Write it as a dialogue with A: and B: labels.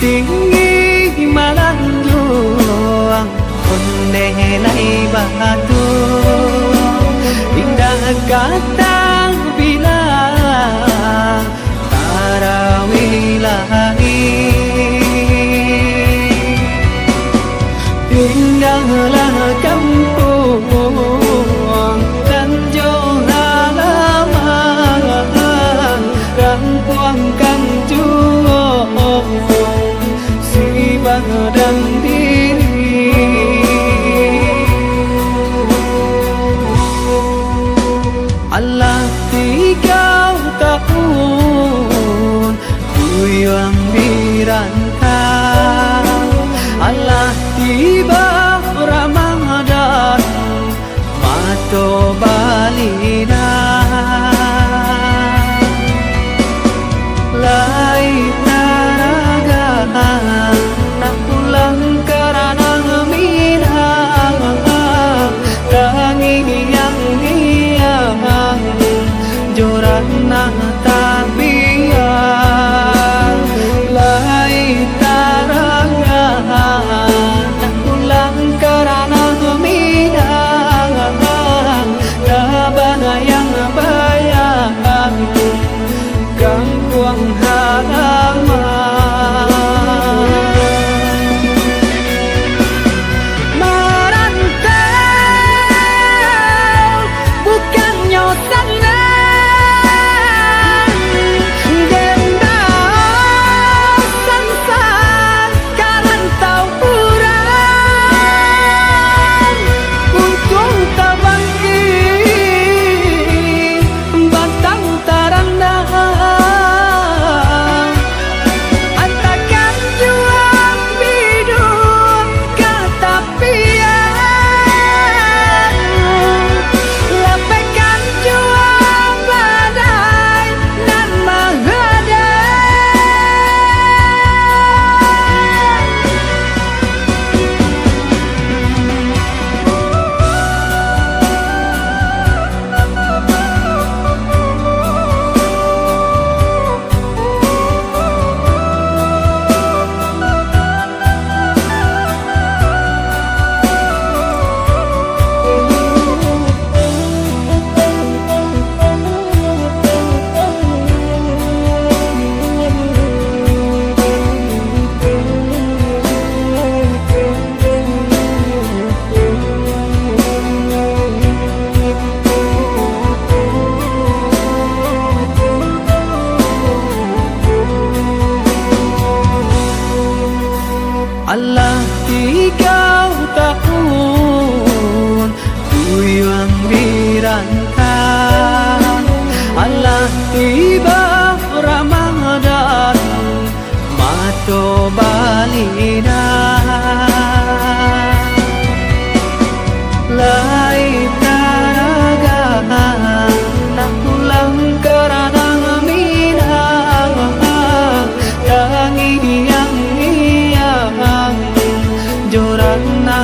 A: tinggi malanjung onde lai batu indah kata bilang tarawilahi indahlah kampung Tanjung Halaman Kampung Kanjung si badan diri Allah 3 tahun kuyang dirantau Allah tiba Ramadan mato balina lai taraga nak pulang karena minang tangiang niang jorana tabian lai taraga nak pulang karena minang tabana yang bayang gangguang halaman merantau bukannya senang dendam sansan karantau kurang untung tak bangkit bantang taranda antakan juang bidung katapian lapekan juang badai nan Allah 3 tahun kuyang dirantau Allah tiba Ramadan mato balina lai taraga nak pulang karena minang tangi yang jorana